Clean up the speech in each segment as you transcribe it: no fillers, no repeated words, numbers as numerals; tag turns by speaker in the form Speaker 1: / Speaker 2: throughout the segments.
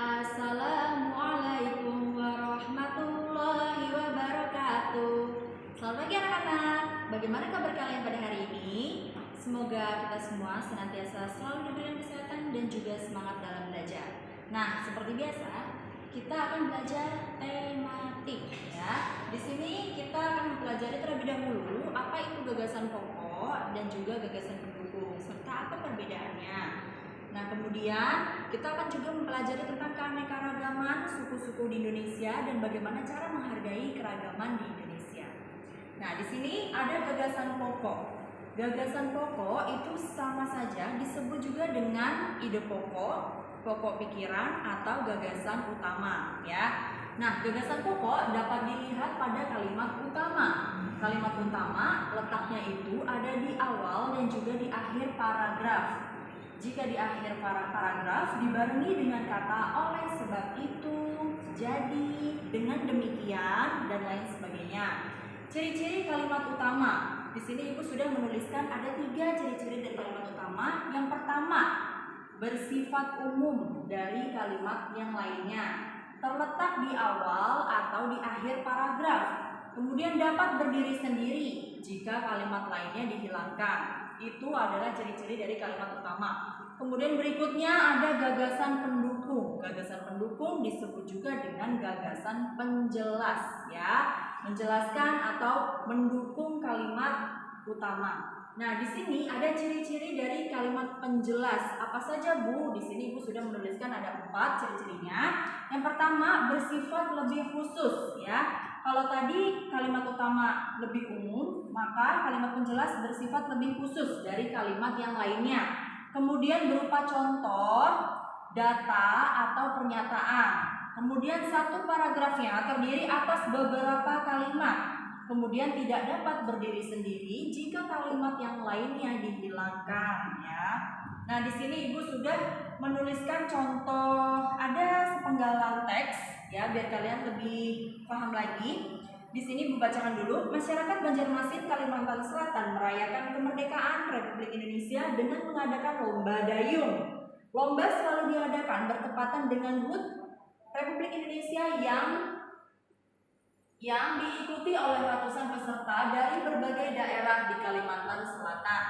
Speaker 1: Assalamualaikum warahmatullahi wabarakatuh. Selamat pagi anak-anak. Bagaimana kabar kalian pada hari ini? Semoga kita semua senantiasa selalu diberikan kesehatan dan juga semangat dalam belajar. Nah, seperti biasa, kita akan belajar tematik ya. Di sini kita akan mempelajari terlebih dahulu apa itu gagasan pokok dan juga gagasan pendukung serta apa perbedaannya. Nah, kemudian kita akan juga mempelajari tentang keanekaragaman suku-suku di Indonesia dan bagaimana cara menghargai keragaman di Indonesia. Nah, di sini ada gagasan pokok. Gagasan pokok itu sama saja disebut juga dengan ide pokok, pokok pikiran atau gagasan utama, ya. Nah, gagasan pokok dapat dilihat pada kalimat utama. Kalimat utama letaknya itu ada di awal dan juga di akhir paragraf. Jika di akhir paragraf dibarengi dengan kata oleh sebab itu, jadi, dengan demikian, dan lain sebagainya. Ciri-ciri kalimat utama. Di sini Ibu sudah menuliskan ada 3 ciri-ciri dari kalimat utama. Yang pertama, bersifat umum dari kalimat yang lainnya. Terletak di awal atau di akhir paragraf. Kemudian dapat berdiri sendiri jika kalimat lainnya dihilangkan. Itu adalah ciri-ciri dari kalimat utama. Kemudian berikutnya ada gagasan pendukung. Gagasan pendukung disebut juga dengan gagasan penjelas, ya. Menjelaskan atau mendukung kalimat utama. Nah, di sini ada ciri-ciri dari kalimat penjelas. Apa saja, Bu? Di sini Ibu sudah menuliskan ada 4 ciri-cirinya. Yang pertama, bersifat lebih khusus, ya. Kalau tadi kalimat utama lebih umum, maka kalimat penjelas bersifat lebih khusus dari kalimat yang lainnya. Kemudian berupa contoh, data, atau pernyataan. Kemudian satu paragrafnya terdiri atas beberapa kalimat. Kemudian tidak dapat berdiri sendiri jika kalimat yang lainnya dihilangkan, ya. Nah, di sini Ibu sudah menuliskan contoh, ada sepenggalan teks, ya, biar kalian lebih paham lagi. Di sini Ibu bacakan dulu. Masyarakat Banjarmasin, Kalimantan Selatan merayakan kemerdekaan Republik Indonesia dengan mengadakan lomba dayung. Lomba selalu diadakan bertepatan dengan HUT Republik Indonesia yang diikuti oleh ratusan peserta dari berbagai daerah di Kalimantan Selatan.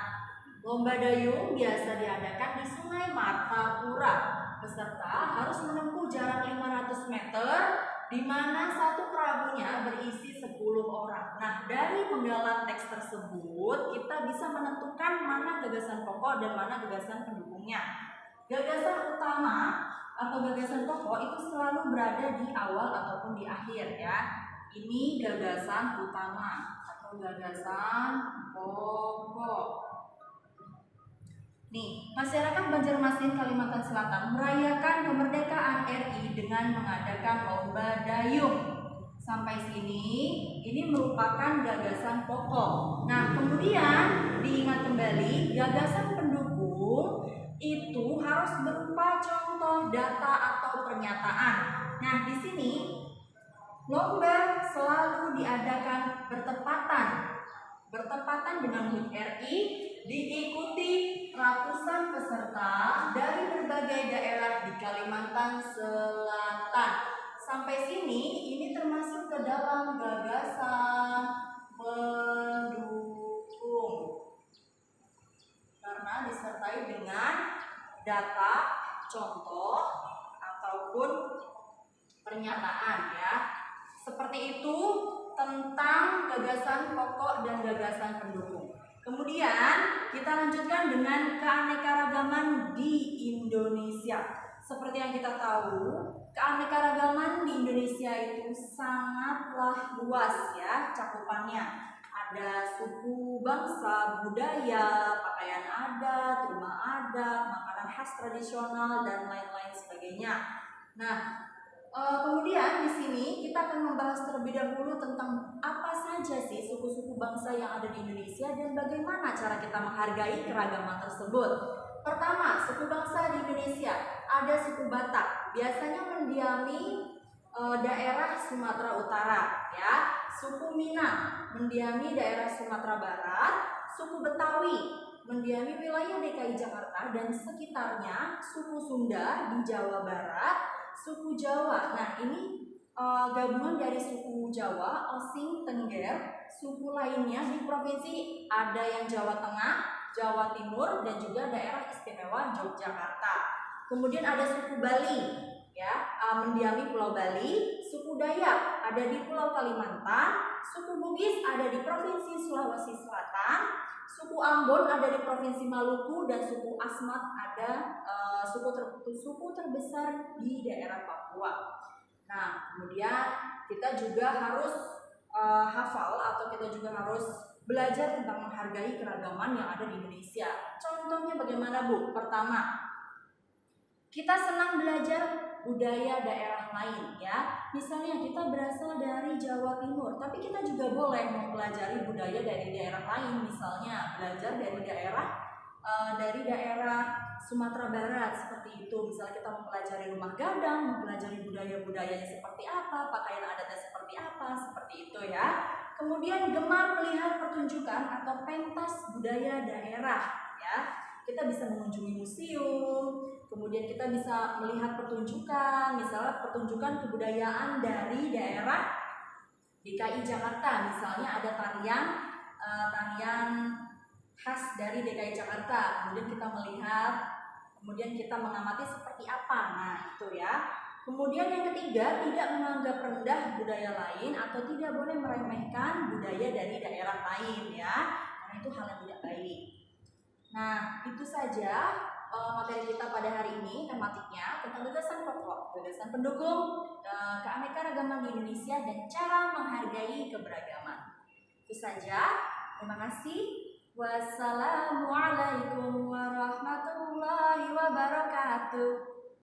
Speaker 1: Lomba dayung biasa diadakan di Sungai Martapura. Peserta harus menempuh jarak 500 meter di mana satu perahunya berisi 10 orang. Nah, dari penggalan teks tersebut kita bisa menentukan mana gagasan pokok dan mana gagasan pendukungnya. Gagasan utama atau gagasan pokok itu selalu berada di awal ataupun di akhir, ya. Ini gagasan utama atau gagasan pokok. Nih, masyarakat Banjarmasin, Kalimantan Selatan merayakan kemerdekaan RI dengan mengadakan lomba dayung. Sampai sini, ini merupakan gagasan pokok. Nah, kemudian diingat kembali, gagasan pendukung itu harus berupa contoh, data, atau pernyataan. Nah, di sini lomba selalu diadakan bertepatan dengan HUT RI, diikuti ratusan peserta dari berbagai daerah di Kalimantan Selatan. Sampai sini ini termasuk ke dalam gagasan pendukung karena disertai dengan data, contoh, ataupun pernyataan, ya. Seperti itu tentang gagasan pokok dan gagasan pendukung. Kemudian kita lanjutkan dengan keanekaragaman di Indonesia. Seperti yang kita tahu, keanekaragaman di Indonesia itu sangatlah luas, ya, cakupannya. Ada suku, bangsa, budaya, pakaian adat, rumah adat, makanan khas tradisional, dan lain-lain sebagainya. Nah, kemudian di sini kita akan membahas terlebih dahulu tentang apa saja sih suku-suku bangsa yang ada di Indonesia dan bagaimana cara kita menghargai keragaman tersebut. Pertama, suku bangsa di Indonesia. Ada suku Batak, biasanya mendiami daerah Sumatera Utara, ya. Suku Minang mendiami daerah Sumatera Barat. Suku Betawi mendiami wilayah DKI Jakarta dan sekitarnya. Suku Sunda di Jawa Barat. suku Jawa. Nah, ini gabungan dari suku Jawa, Osing, Tengger, suku lainnya di provinsi ada yang Jawa Tengah, Jawa Timur, dan juga daerah istimewa Yogyakarta. Kemudian ada suku Bali, ya, mendiami Pulau Bali, suku Dayak ada di Pulau Kalimantan, suku Bugis ada di provinsi Sulawesi Selatan, suku Ambon ada di provinsi Maluku, dan suku Asmat ada suku terbesar di daerah Papua. Nah, kemudian kita juga harus hafal atau kita juga harus belajar tentang menghargai keragaman yang ada di Indonesia. Contohnya bagaimana, Bu? Pertama, kita senang belajar budaya daerah lain, ya. Misalnya kita berasal dari Jawa Timur, tapi kita juga boleh mempelajari budaya dari daerah lain. Misalnya belajar dari daerah Sumatera Barat seperti itu. Misalnya kita mempelajari rumah gadang, mempelajari budaya-budayanya seperti apa, pakaian adatnya seperti apa, seperti itu ya. Kemudian gemar melihat pertunjukan atau pentas budaya daerah, ya. Kita bisa mengunjungi museum, kemudian kita bisa melihat pertunjukan, misalnya pertunjukan kebudayaan dari daerah DKI Jakarta. Misalnya ada tarian khas dari DKI Jakarta, kemudian kita melihat, kemudian kita mengamati seperti apa. Nah, itu ya. Kemudian yang ketiga, tidak menganggap rendah budaya lain atau tidak boleh meremehkan budaya dari daerah lain, ya, karena itu hal yang tidak baik. Nah, itu saja materi kita pada hari ini, tematiknya tentang gagasan pokok, gagasan pendukung keanekaragaman di Indonesia dan cara menghargai keberagaman. Itu saja. Terima kasih. Wassalamualaikum warahmatullahi wabarakatuh.